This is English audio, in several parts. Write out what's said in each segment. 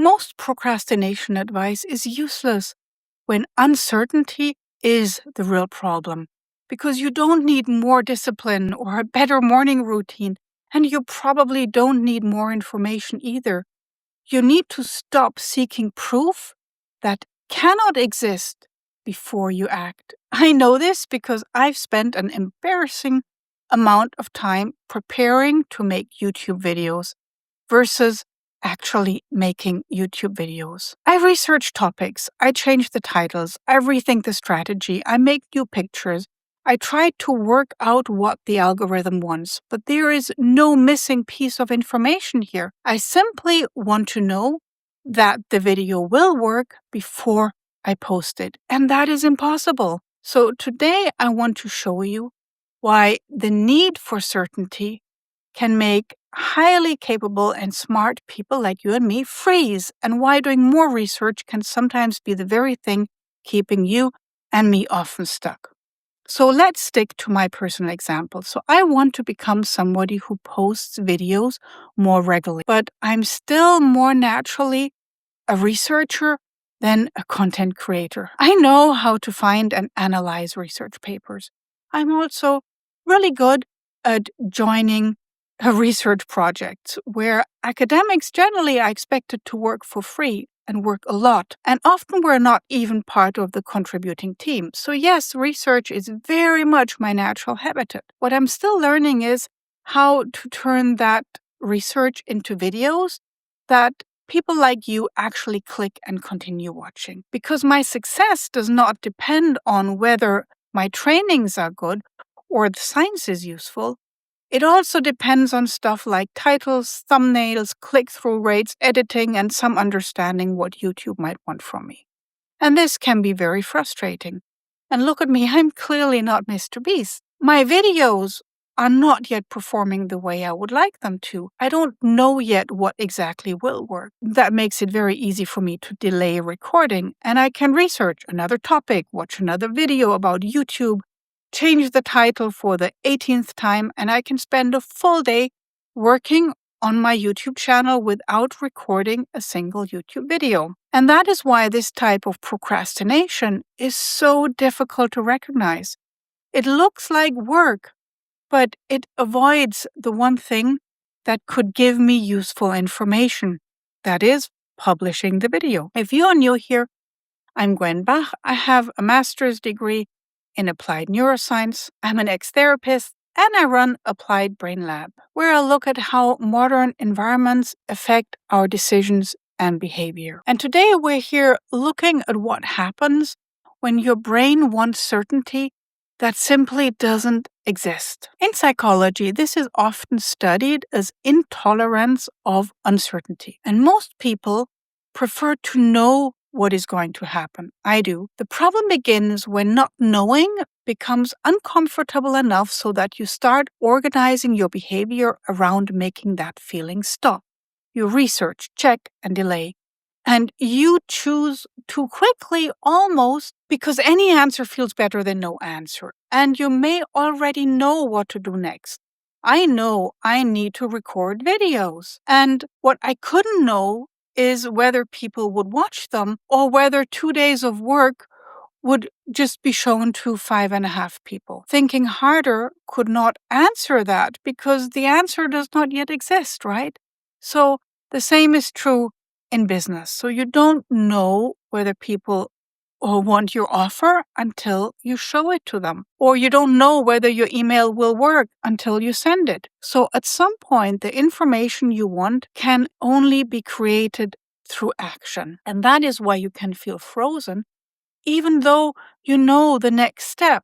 Most procrastination advice is useless when uncertainty is the real problem, because you don't need more discipline or a better morning routine, and you probably don't need more information either. You need to stop seeking proof that cannot exist before you act. I know this because I've spent an embarrassing amount of time preparing to make YouTube videos versus actually making YouTube videos. I research topics, I change the titles, I rethink the strategy, I make new pictures. I try to work out what the algorithm wants, but there is no missing piece of information here. I simply want to know that the video will work before I post it, and that is impossible. So today I want to show you why the need for certainty can make highly capable and smart people like you and me freeze, and why doing more research can sometimes be the very thing keeping you and me often stuck. So let's stick to my personal example. So I want to become somebody who posts videos more regularly, but I'm still more naturally a researcher than a content creator. I know how to find and analyze research papers. I'm also really good at joining a research project where academics generally are expected to work for free and work a lot, and often we're not even part of the contributing team. So yes, research is very much my natural habitat. What I'm still learning is how to turn that research into videos that people like you actually click and continue watching. Because my success does not depend on whether my trainings are good or the science is useful. It also depends on stuff like titles, thumbnails, click-through rates, editing, and some understanding what YouTube might want from me. And this can be very frustrating. And look at me, I'm clearly not Mr. Beast. My videos are not yet performing the way I would like them to. I don't know yet what exactly will work. That makes it very easy for me to delay recording, and I can research another topic, watch another video about YouTube, change the title for the 18th time, and I can spend a full day working on my YouTube channel without recording a single YouTube video. And that is why this type of procrastination is so difficult to recognize. It looks like work, but it avoids the one thing that could give me useful information, that is, publishing the video. If you are new here, I'm Gwen Bach. I have a master's degree in applied neuroscience. I'm an ex-therapist, and I run Applied Brain Lab, where I look at how modern environments affect our decisions and behavior. And today we're here looking at what happens when your brain wants certainty that simply doesn't exist. In psychology, this is often studied as intolerance of uncertainty. And most people prefer to know what is going to happen. I do. The problem begins when not knowing becomes uncomfortable enough so that you start organizing your behavior around making that feeling stop. You research, check, and delay. And you choose too quickly almost because any answer feels better than no answer. And you may already know what to do next. I know I need to record videos. And what I couldn't know is whether people would watch them or whether 2 days of work would just be shown to 5.5 people. Thinking harder could not answer that because the answer does not yet exist, right? So the same is true in business. So you don't know whether people want your offer until you show it to them, or you don't know whether your email will work until you send it. So at some point, the information you want can only be created through action. And that is why you can feel frozen, even though you know the next step.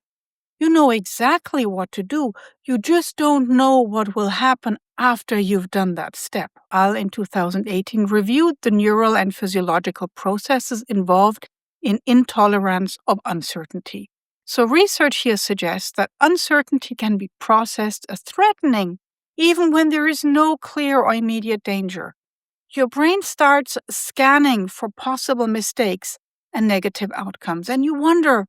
You know exactly what to do. You just don't know what will happen after you've done that step. Al, in 2018, reviewed the neural and physiological processes involved in intolerance of uncertainty. So research here suggests that uncertainty can be processed as threatening, even when there is no clear or immediate danger. Your brain starts scanning for possible mistakes and negative outcomes, and you wonder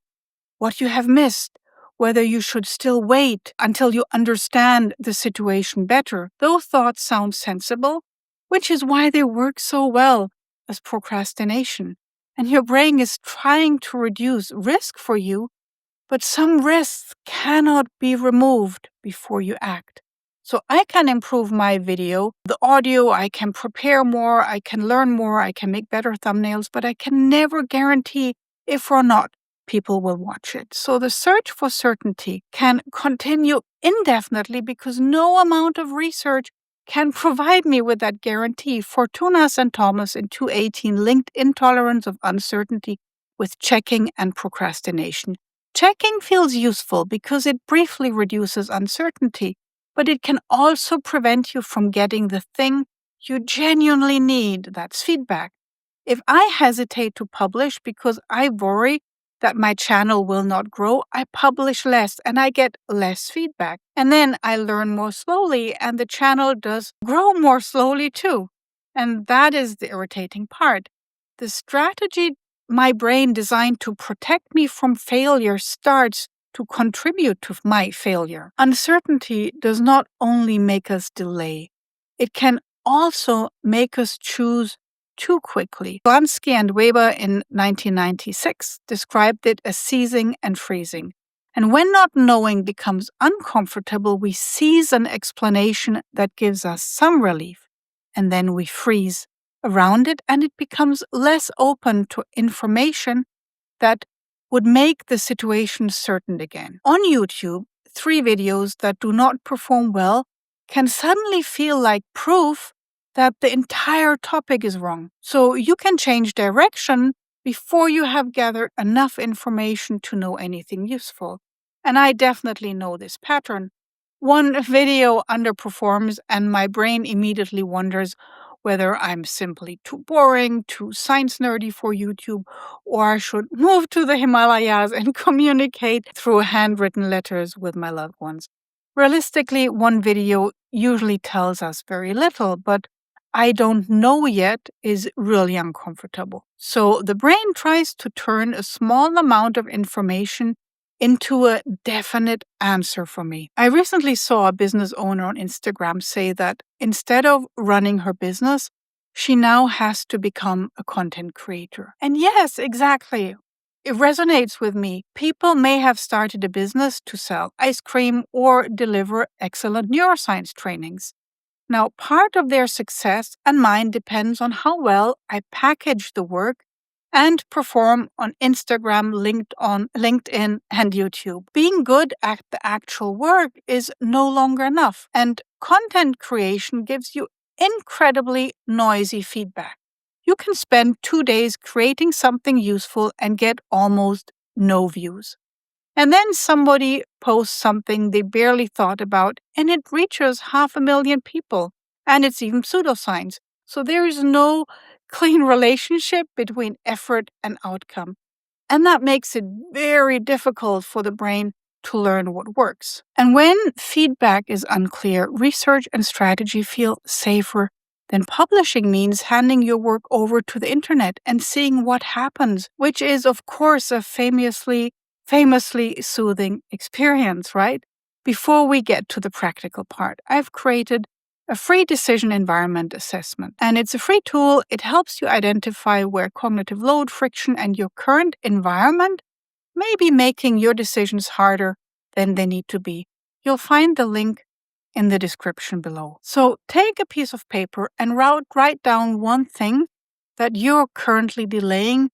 what you have missed, whether you should still wait until you understand the situation better. Those thoughts sound sensible, which is why they work so well as procrastination, and your brain is trying to reduce risk for you, but some risks cannot be removed before you act. So I can improve my video, the audio, I can prepare more, I can learn more, I can make better thumbnails, but I can never guarantee if or not people will watch it. So the search for certainty can continue indefinitely because no amount of research can provide me with that guarantee. Fortunas and Thomas in 2018 linked intolerance of uncertainty with checking and procrastination. Checking feels useful because it briefly reduces uncertainty, but it can also prevent you from getting the thing you genuinely need. That's feedback. If I hesitate to publish because I worry that my channel will not grow, I publish less and I get less feedback. And then I learn more slowly and the channel does grow more slowly too. And that is the irritating part. The strategy my brain designed to protect me from failure starts to contribute to my failure. Uncertainty does not only make us delay, it can also make us choose too quickly. Blonsky and Weber in 1996 described it as seizing and freezing. And when not knowing becomes uncomfortable, we seize an explanation that gives us some relief, and then we freeze around it, and it becomes less open to information that would make the situation certain again. On YouTube, 3 videos that do not perform well can suddenly feel like proof that the entire topic is wrong. So you can change direction before you have gathered enough information to know anything useful. And I definitely know this pattern. One video underperforms and my brain immediately wonders whether I'm simply too boring, too science nerdy for YouTube, or I should move to the Himalayas and communicate through handwritten letters with my loved ones. Realistically, one video usually tells us very little, but I don't know yet is really uncomfortable. So the brain tries to turn a small amount of information into a definite answer for me. I recently saw a business owner on Instagram say that instead of running her business, she now has to become a content creator. And yes, exactly. It resonates with me. People may have started a business to sell ice cream or deliver excellent neuroscience trainings. Now, part of their success and mine depends on how well I package the work and perform on Instagram, LinkedIn, and YouTube. Being good at the actual work is no longer enough, and content creation gives you incredibly noisy feedback. You can spend 2 days creating something useful and get almost no views. And then somebody posts something they barely thought about, and it reaches 500,000 people, and it's even pseudoscience. So there is no clean relationship between effort and outcome. And that makes it very difficult for the brain to learn what works. And when feedback is unclear, research and strategy feel safer than publishing means handing your work over to the internet and seeing what happens, which is, of course, a famously soothing experience, right? Before we get to the practical part, I've created a free decision environment assessment. And it's a free tool. It helps you identify where cognitive load, friction, and your current environment may be making your decisions harder than they need to be. You'll find the link in the description below. So take a piece of paper and write down one thing that you're currently delaying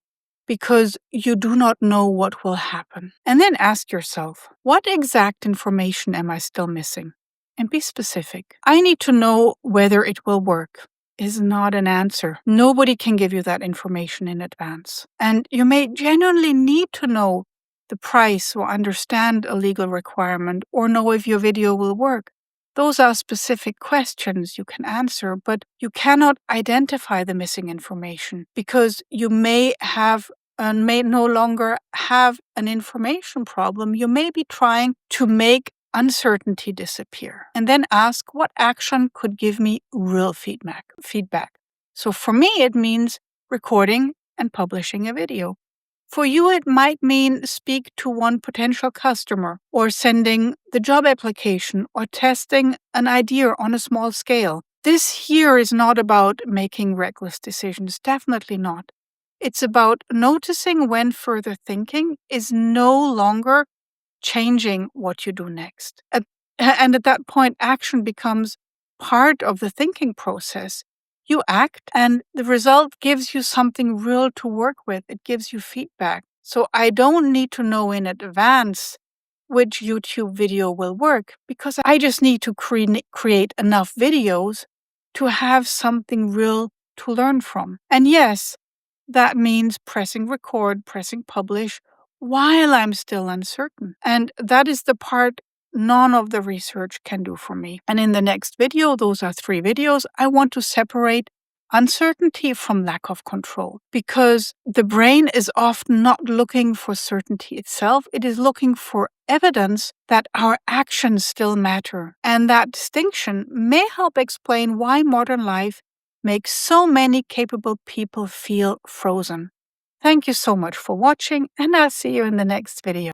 because you do not know what will happen. And then ask yourself, what exact information am I still missing? And be specific. I need to know whether it will work is not an answer. Nobody can give you that information in advance. And you may genuinely need to know the price or understand a legal requirement or know if your video will work. Those are specific questions you can answer, but you cannot identify the missing information because you may no longer have an information problem. You may be trying to make uncertainty disappear. And then ask what action could give me real feedback. So for me, it means recording and publishing a video. For you, it might mean speak to one potential customer or sending the job application or testing an idea on a small scale. This here is not about making reckless decisions, definitely not. It's about noticing when further thinking is no longer changing what you do next. And at that point, action becomes part of the thinking process. You act, and the result gives you something real to work with. It gives you feedback. So I don't need to know in advance which YouTube video will work, because I just need to create enough videos to have something real to learn from. And yes, that means pressing record, pressing publish while I'm still uncertain. And that is the part none of the research can do for me. And in the next video, those are 3 videos, I want to separate uncertainty from lack of control, because the brain is often not looking for certainty itself. It is looking for evidence that our actions still matter. And that distinction may help explain why modern life makes so many capable people feel frozen. Thank you so much for watching, and I'll see you in the next video.